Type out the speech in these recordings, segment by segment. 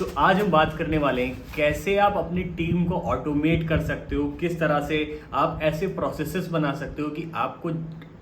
तो आज हम बात करने वाले हैं कैसे आप अपनी टीम को ऑटोमेट कर सकते हो, किस तरह से आप ऐसे प्रोसेसेस बना सकते हो कि आपको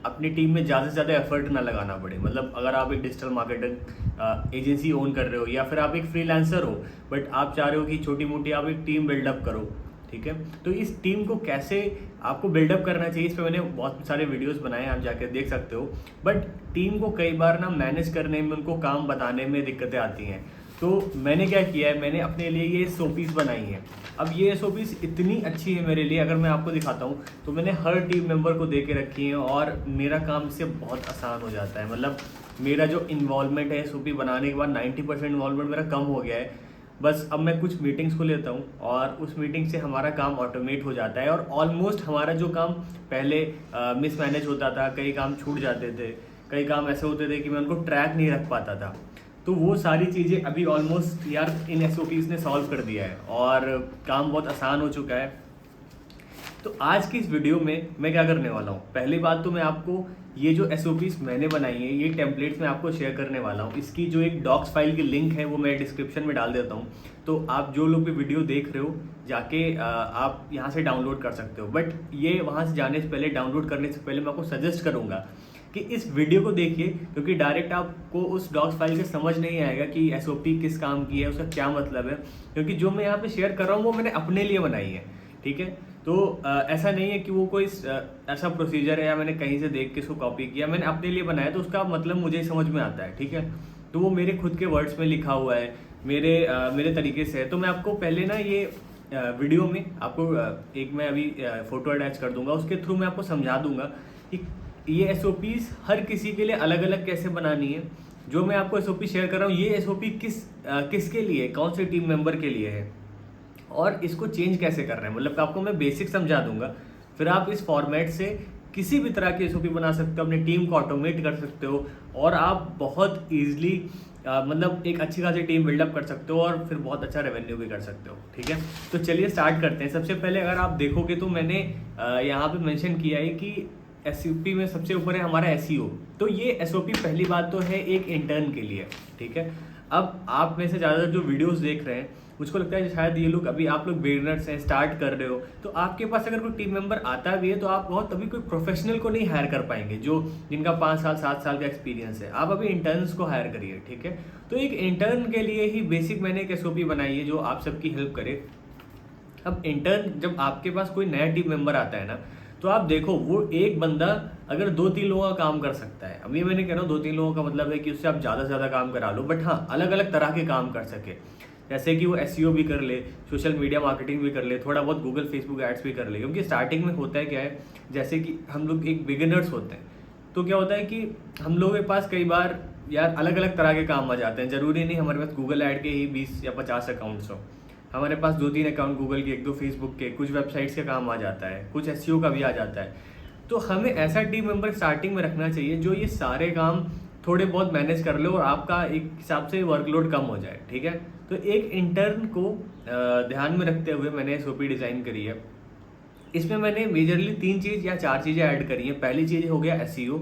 अपनी टीम में ज़्यादा से ज़्यादा एफर्ट ना लगाना पड़े। मतलब अगर आप एक डिजिटल मार्केटिंग एजेंसी ओन कर रहे हो या फिर आप एक फ्रीलांसर हो बट आप चाह रहे हो कि छोटी मोटी आप एक टीम बिल्डअप करो, ठीक है। तो इस टीम को कैसे आपको बिल्डअप करना चाहिए, इस पर मैंने बहुत सारे वीडियोस बनाए हैं, आप जाकर देख सकते हो। बट टीम को कई बार ना मैनेज करने में, उनको काम बताने में दिक्कतें आती हैं। तो मैंने क्या किया है, मैंने अपने लिए ये एसओपीज बनाई हैं। अब ये एसओपीज इतनी अच्छी है मेरे लिए, अगर मैं आपको दिखाता हूँ तो मैंने हर टीम मेंबर को दे के रखी है और मेरा काम इससे बहुत आसान हो जाता है। मतलब मेरा जो इन्वॉल्वमेंट है एसओपी बनाने के बाद 90% इन्वॉल्वमेंट मेरा कम हो गया है। बस अब मैं कुछ मीटिंग्स को लेता हूँ और उस मीटिंग से हमारा काम ऑटोमेट हो जाता है और ऑलमोस्ट हमारा जो काम पहले मिसमैनेज होता था, कई काम छूट जाते थे, कई काम ऐसे होते थे कि मैं उनको ट्रैक नहीं रख पाता था, तो वो सारी चीज़ें अभी ऑलमोस्ट यार इन एसओपीज़ ने सॉल्व कर दिया है और काम बहुत आसान हो चुका है। तो आज की इस वीडियो में मैं क्या करने वाला हूँ, पहली बात तो मैं आपको ये जो एसओपीज़ मैंने बनाई है, ये टेम्पलेट्स मैं आपको शेयर करने वाला हूँ। इसकी जो एक डॉक्स फाइल की लिंक है वो मैं डिस्क्रिप्शन में डाल देता हूँ, तो आप जो लोग भी वीडियो देख रहे हो जाके आप यहाँ से डाउनलोड कर सकते हो। बट ये वहाँ से जाने से पहले, डाउनलोड करने से पहले मैं आपको सजेस्ट करूँगा कि इस वीडियो को देखिए, क्योंकि डायरेक्ट आपको उस डॉक्स फाइल से समझ नहीं आएगा कि एसओपी किस काम की है, उसका क्या मतलब है। क्योंकि जो मैं यहाँ पे शेयर कर रहा हूँ वो मैंने अपने लिए बनाई है, ठीक है। तो ऐसा नहीं है कि वो कोई ऐसा प्रोसीजर है या मैंने कहीं से देख के इसको कॉपी किया, मैंने अपने लिए बनाया तो उसका मतलब मुझे ही समझ में आता है, ठीक है। तो वो मेरे खुद के वर्ड्स में लिखा हुआ है, मेरे तरीके से है। तो मैं आपको पहले ना ये वीडियो में आपको एक मैं अभी फोटो अटैच कर दूंगा, उसके थ्रू मैं आपको समझा दूंगा कि ये एसओपीज हर किसी के लिए अलग अलग कैसे बनानी है। जो मैं आपको एसओपी शेयर कर रहा हूँ ये एसओपी किसके लिए, कौन से टीम मेंबर के लिए है और इसको चेंज कैसे कर रहे हैं, मतलब आपको मैं बेसिक समझा दूंगा। फिर आप इस फॉर्मेट से किसी भी तरह की एसओपी बना सकते हो, अपनी टीम को ऑटोमेट कर सकते हो और आप बहुत ईजिली मतलब एक अच्छी खासी टीम बिल्डअप कर सकते हो और फिर बहुत अच्छा रेवेन्यू भी कर सकते हो, ठीक है। तो चलिए स्टार्ट करते हैं। सबसे पहले अगर आप देखोगे तो मैंने यहाँ पे मेंशन किया है कि एसओपी में सबसे ऊपर है हमारा एसईओ। तो ये एसओपी पहली बात तो है एक इंटर्न के लिए, ठीक है। अब आप में से ज़्यादातर जो वीडियोस देख रहे हैं मुझको लगता है शायद ये लोग अभी आप लोग बिगिनर्स हैं, स्टार्ट कर रहे हो, तो आपके पास अगर कोई टीम मेंबर आता भी है तो आप बहुत अभी कोई प्रोफेशनल को नहीं हायर कर पाएंगे जो जिनका 5 साल 7 साल का एक्सपीरियंस है। आप अभी इंटर्न्स को हायर करिए, ठीक है। तो एक इंटर्न के लिए ही बेसिक मैंने एक एसओपी बनाई है जो आप सबकी हेल्प करे। अब इंटर्न जब आपके पास कोई नया टीम मेंबर आता है ना, तो आप देखो वो एक बंदा अगर 2-3 लोगों का काम कर सकता है। अभी मैंने कह रहा हूँ 2-3 लोगों का मतलब है कि उससे आप ज़्यादा से ज़्यादा काम करा लो, बट हाँ अलग अलग तरह के काम कर सके। जैसे कि वो एसईओ भी कर ले, सोशल मीडिया मार्केटिंग भी कर ले, थोड़ा बहुत गूगल फेसबुक एड्स भी कर ले। क्योंकि स्टार्टिंग में होता है क्या है, जैसे कि हम लोग एक बिगिनर्स होते हैं तो क्या होता है कि हम लोगों के पास कई बार यार अलग अलग तरह के काम आ जाते हैं। ज़रूरी नहीं हमारे पास गूगल ऐड के ही 20 या 50 अकाउंट्स हो, हमारे पास 2-3 अकाउंट गूगल के, 1-2 फेसबुक के, कुछ वेबसाइट्स का काम आ जाता है, कुछ एसईओ का भी आ जाता है। तो हमें ऐसा टीम मेंबर स्टार्टिंग में रखना चाहिए जो ये सारे काम थोड़े बहुत मैनेज कर ले और आपका एक हिसाब से वर्कलोड कम हो जाए, ठीक है। तो एक इंटर्न को ध्यान में रखते हुए मैंने एसओपी डिज़ाइन करी है। इसमें मैंने मेजरली 3 चीज़ या 4 चीज़ें ऐड करी हैं। पहली चीज़ हो गया एसईओ,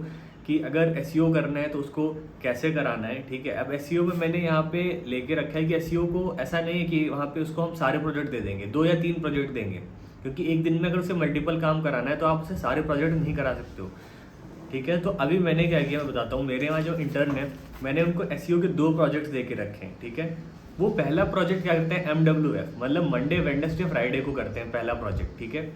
कि अगर एसईओ करना है तो उसको कैसे कराना है, ठीक है। अब एसईओ में मैंने यहाँ पे लेके रखा है कि एसईओ को ऐसा नहीं है कि वहाँ पे उसको हम सारे प्रोजेक्ट दे देंगे, 2 या 3 प्रोजेक्ट देंगे, क्योंकि एक दिन में अगर उसे मल्टीपल काम कराना है तो आप उसे सारे प्रोजेक्ट नहीं करा सकते हो, ठीक है। तो अभी मैंने क्या किया मैं बताता हूँ। मेरे यहाँ जो इंटर्न है मैंने उनको एसईओ के 2 प्रोजेक्ट्स दे के रखे हैं, ठीक है। वो पहला प्रोजेक्ट क्या करते हैं, MWF मतलब मंडे वेडनेसडे फ्राइडे को करते हैं, पहला प्रोजेक्ट, ठीक है।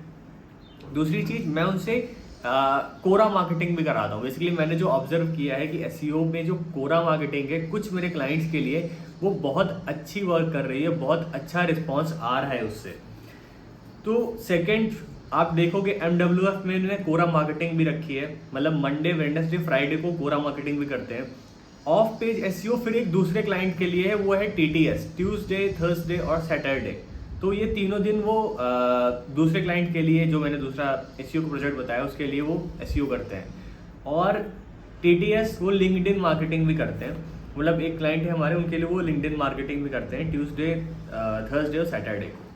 दूसरी चीज़ मैं उनसे कोरा मार्केटिंग भी कराता हूँ। बेसिकली मैंने जो ऑब्जर्व किया है कि एसईओ में जो कोरा मार्केटिंग है कुछ मेरे क्लाइंट्स के लिए वो बहुत अच्छी वर्क कर रही है, बहुत अच्छा रिस्पॉन्स आ रहा है उससे। तो सेकंड आप देखोगे MWF में मैंने कोरा मार्केटिंग भी रखी है, मतलब मंडे वेडनेसडे फ्राइडे को कोरा मार्केटिंग भी करते हैं। ऑफ पेज एसईओ फिर एक दूसरे क्लाइंट के लिए है, वो है TTS, ट्यूसडे थर्सडे और सैटरडे। तो ये तीनों दिन वो दूसरे क्लाइंट के लिए, जो मैंने दूसरा एसईओ का प्रोजेक्ट बताया उसके लिए वो एसईओ करते हैं। और TTS वो लिंक्डइन मार्केटिंग भी करते हैं, मतलब एक क्लाइंट है हमारे उनके लिए वो लिंक्डइन मार्केटिंग भी करते हैं ट्यूसडे थर्सडे और सैटरडे को।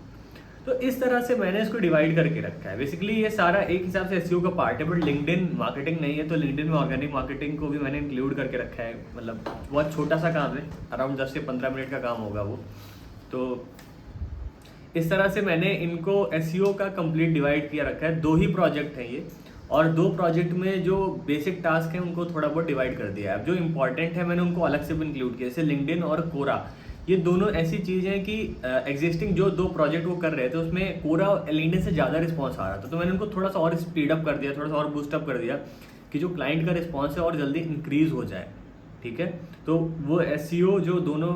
तो इस तरह से मैंने इसको डिवाइड करके रखा है। बेसिकली ये सारा एक हिसाब से एसईओ का पार्ट है, बट लिंक्डइन मार्केटिंग नहीं है, तो लिंक्डइन में ऑर्गेनिक मार्केटिंग को भी मैंने इंक्लूड करके रखा है। मतलब बहुत छोटा सा काम है, अराउंड 10 से 15 मिनट का काम होगा वो। तो इस तरह से मैंने इनको एसईओ का कंप्लीट डिवाइड किया रखा है। 2 ही प्रोजेक्ट हैं ये, और 2 प्रोजेक्ट में जो बेसिक टास्क हैं उनको थोड़ा बहुत डिवाइड कर दिया है। अब जो इंपॉर्टेंट है मैंने उनको अलग से भी इंक्लूड किया, जैसे लिंक्डइन और कोरा। ये दोनों ऐसी चीज़ हैं कि एग्जिस्टिंग जो 2 प्रोजेक्ट वो कर रहे थे उसमें कोरा लिंक्डइन से ज़्यादा रिस्पॉन्स आ रहा था, तो मैंने उनको थोड़ा सा और स्पीड अप कर दिया, थोड़ा सा और बूस्ट अप कर दिया कि जो क्लाइंट का रिस्पॉन्स है और जल्दी इंक्रीज हो जाए। ठीक है, तो वो एसईओ जो दोनों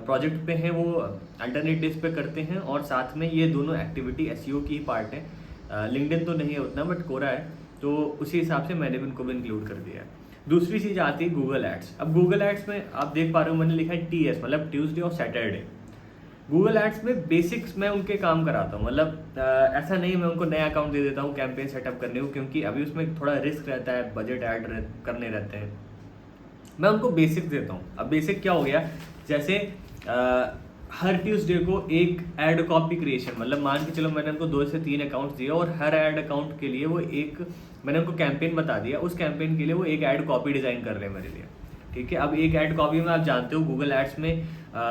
प्रोजेक्ट पे हैं वो अल्टरनेट डेज पे करते हैं, और साथ में ये दोनों एक्टिविटी एसईओ की ही पार्ट है। लिंक्डइन तो नहीं है उतना, बट कोरा है, तो उसी हिसाब से मैंने भी उनको भी इंक्लूड कर दिया है। दूसरी चीज़ आती है गूगल एड्स। अब गूगल एड्स में आप देख पा रहे हो मैंने लिखा है TS, मतलब ट्यूसडे और सैटरडे। गूगल एड्स में बेसिक्स मैं उनके काम कराता हूँ, मतलब ऐसा नहीं मैं उनको नया अकाउंट दे देता हूँ कैंपेन सेटअप करने को, क्योंकि अभी उसमें थोड़ा रिस्क रहता है, बजट ऐड करने रहते हैं। मैं उनको बेसिक देता हूँ। अब बेसिक क्या हो गया, जैसे हर ट्यूसडे को एक ऐड कॉपी क्रिएशन, मतलब मान के चलो मैंने उनको 2 से 3 अकाउंट्स दिए और हर ऐड अकाउंट के लिए वो एक, मैंने उनको कैंपेन बता दिया, उस कैंपेन के लिए वो एक ऐड कॉपी डिज़ाइन कर रहे हैं मेरे लिए। ठीक है, अब एक ऐड कॉपी में आप जानते हो गूगल एड्स में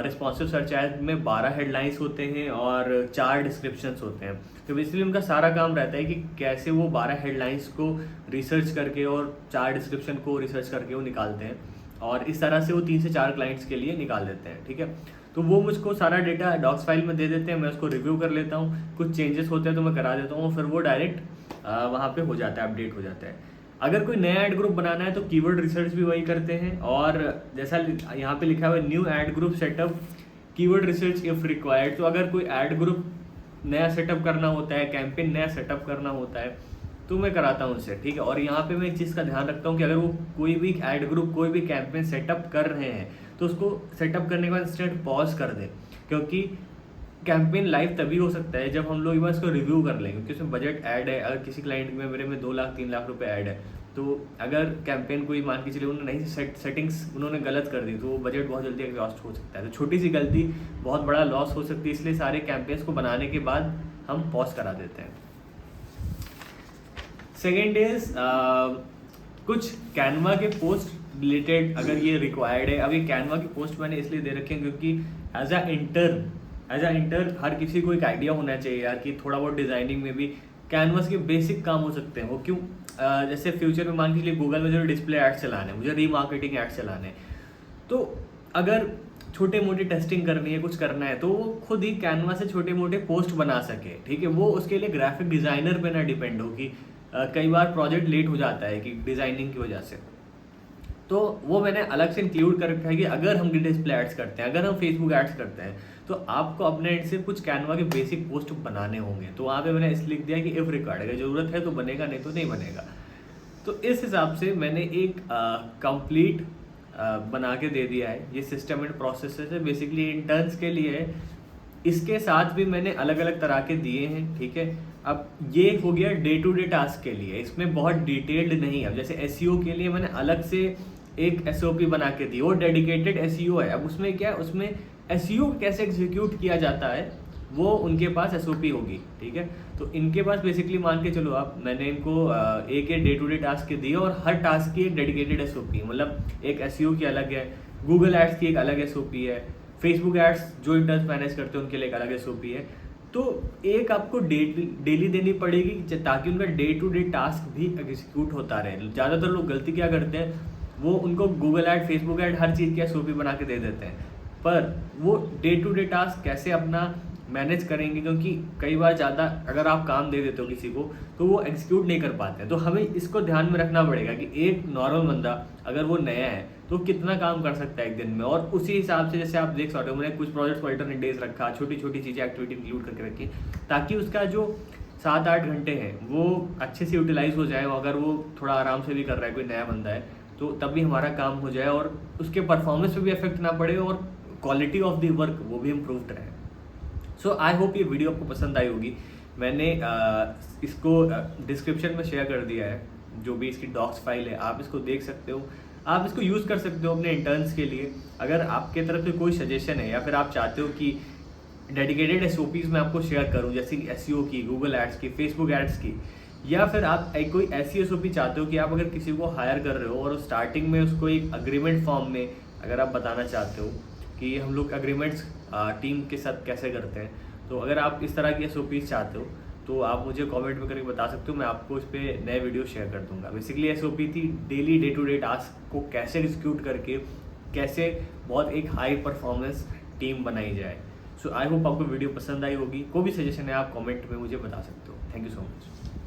रिस्पॉन्सिव सर्च एड में 12 हेडलाइंस होते हैं और 4 डिस्क्रिप्शंस होते हैं। तो बेसिकली उनका सारा काम रहता है कि कैसे वो 12 हेडलाइंस को रिसर्च करके और 4 डिस्क्रिप्शन को रिसर्च करके वो निकालते हैं, और इस तरह से वो 3 से 4 क्लाइंट्स के लिए निकाल देते हैं। ठीक है, तो वो मुझको सारा डेटा डॉक्स फाइल में दे देते हैं, मैं उसको रिव्यू कर लेता हूँ, कुछ चेंजेस होते हैं तो मैं करा देता हूँ, फिर वो डायरेक्ट वहाँ पे हो जाता है, अपडेट हो जाता है। अगर कोई नया ऐड ग्रुप बनाना है तो कीवर्ड रिसर्च भी वही करते हैं, और जैसा यहाँ पे लिखा हुआ है new add group setup keyword research if required. तो अगर कोई ऐड ग्रुप नया सेटअप करना होता है, कैंपेन नया सेटअप करना होता है, तो मैं कराता हूँ उससे। ठीक है, और यहाँ पे मैं एक चीज़ का ध्यान रखता हूँ कि अगर वो कोई भी ऐड ग्रुप कोई भी कैंपेन सेटअप कर रहे हैं तो उसको सेटअप करने के बाद इंस्टेंट पॉज कर दें, क्योंकि कैंपेन लाइव तभी हो सकता है जब हम लोग एक बार इसको रिव्यू कर लें, क्योंकि उसमें बजट ऐड है। अगर किसी क्लाइंट में मेरे में 2 लाख 3 लाख रुपए ऐड है, तो अगर कैंपेन कोई मान के चलिए उन्होंने नहीं सेटिंग्स उन्होंने गलत कर दी, तो वो बजट बहुत जल्दी एग्जॉस्ट हो सकता है। तो छोटी सी गलती बहुत बड़ा लॉस हो सकती है, इसलिए सारे कैंपेन्स को बनाने के बाद हम पॉज करा देते हैं। सेकेंड इज कुछ कैनवा के पोस्ट रिलेटेड अगर ये रिक्वायर्ड है। अब ये कैनवा की पोस्ट मैंने इसलिए दे रखे हैं क्योंकि एज अ इंटर्न हर किसी को एक आइडिया होना चाहिए यार कि थोड़ा बहुत डिजाइनिंग में भी कैनवास के बेसिक काम हो सकते हैं। वो क्यों, जैसे फ्यूचर में मान के चलिए गूगल में जो डिस्प्ले एड्स चलाने हैं, मुझे रीमार्केटिंग एड्स चलाने हैं, तो अगर छोटे मोटे टेस्टिंग करनी है, कुछ करना है, तो वो खुद ही कैनवा से छोटे मोटे पोस्ट बना सके। ठीक है, वो उसके लिए ग्राफिक डिज़ाइनर पे ना डिपेंड हो कि कई बार प्रोजेक्ट लेट हो जाता है कि डिज़ाइनिंग की वजह से। तो वो मैंने अलग से इंक्लूड कर रखा है कि अगर हम डिस्प्ले एड्स करते हैं, अगर हम फेसबुक एड्स करते हैं, तो आपको अपने एंड से कुछ कैनवा के बेसिक पोस्ट बनाने होंगे। तो वहाँ पे मैंने इसलिए लिख दिया कि इफ़ रिक्वायर्ड, अगर ज़रूरत है तो बनेगा, नहीं तो नहीं बनेगा। तो इस हिसाब से मैंने एक कंप्लीट बना के दे दिया है। ये सिस्टम एंड प्रोसेसेस है, बेसिकली इंटर्न्स के लिए है। इसके साथ भी मैंने अलग अलग तरह के दिए हैं। ठीक है, अब ये हो गया डे टू डे टास्क के लिए, इसमें बहुत डिटेल्ड नहीं है। अब जैसे एसईओ के लिए मैंने अलग से एक एसओपी बना के दी, वो डेडिकेटेड एसईओ है। अब उसमें क्या है, उसमें एसईओ कैसे एग्जीक्यूट किया जाता है वो उनके पास एसओपी होगी। ठीक है, तो इनके पास बेसिकली मान के चलो आप, मैंने इनको एक डे टू डे टास्क के दिए और हर टास्क की एक डेडिकेटेड एसओपी, मतलब एक एसईओ की अलग है, गूगल एड्स की एक अलग एसओपी है, फेसबुक एड्स जो इंटर्न्स मैनेज करते हैं उनके लिए एक अलग एसओपी है। तो एक आपको डेली देनी पड़ेगी ताकि उनका डे टू डे टास्क भी एग्जीक्यूट होता रहे। ज़्यादातर लोग गलती क्या करते हैं, वो उनको गूगल ऐड, फेसबुक ऐड, हर चीज़ की एसओपी बना के दे देते हैं, पर वो डे टू डे टास्क कैसे अपना मैनेज करेंगे, क्योंकि कई बार ज़्यादा अगर आप काम दे देते हो किसी को तो वो एग्जीक्यूट नहीं कर पाते हैं। तो हमें इसको ध्यान में रखना पड़ेगा कि एक नॉर्मल बंदा अगर वो नया है तो कितना काम कर सकता है एक दिन में, और उसी हिसाब से जैसे आप देख सकते हो मैंने कुछ प्रोजेक्ट्स को अल्टरनेट डेज रखा, छोटी छोटी चीज़ें एक्टिविटी इंक्लूड करके रखी, ताकि उसका जो 7-8 घंटे हैं वो अच्छे से यूटिलाइज हो जाए। अगर वो थोड़ा आराम से भी कर रहा है, कोई नया बंदा है, तो तब भी हमारा काम हो जाए और उसके परफॉर्मेंस पे भी इफेक्ट ना पड़े और क्वालिटी ऑफ द वर्क वो भी इम्प्रूव्ड रहे। सो आई होप ये वीडियो आपको पसंद आई होगी। मैंने इसको डिस्क्रिप्शन में शेयर कर दिया है, जो भी इसकी डॉक्स फाइल है, आप इसको देख सकते हो, आप इसको यूज़ कर सकते हो अपने इंटर्न्स के लिए। अगर आपके तरफ से कोई सजेशन है या फिर आप चाहते हो कि डेडिकेटेड एसओपीज़ मैं आपको शेयर करूं, जैसे कि एसईओ की, गूगल एड्स की, फेसबुक एड्स की, या फिर आप कोई ऐसी एसओपी चाहते हो कि आप अगर किसी को हायर कर रहे हो और स्टार्टिंग में उसको एक अग्रीमेंट फॉर्म में अगर आप बताना चाहते हो कि हम लोग अग्रीमेंट्स टीम के साथ कैसे करते हैं। तो अगर आप इस तरह की SOPs चाहते हो तो आप मुझे कमेंट में करके बता सकते हो, मैं आपको इस पर नए वीडियो शेयर कर दूंगा। बेसिकली SOP थी daily day to day task को कैसे एग्जीक्यूट करके कैसे बहुत एक हाई परफॉर्मेंस टीम बनाई जाए। सो आई होप आपको वीडियो पसंद आई होगी। कोई भी सजेशन है आप कमेंट में मुझे बता सकते हो। Thank you so much.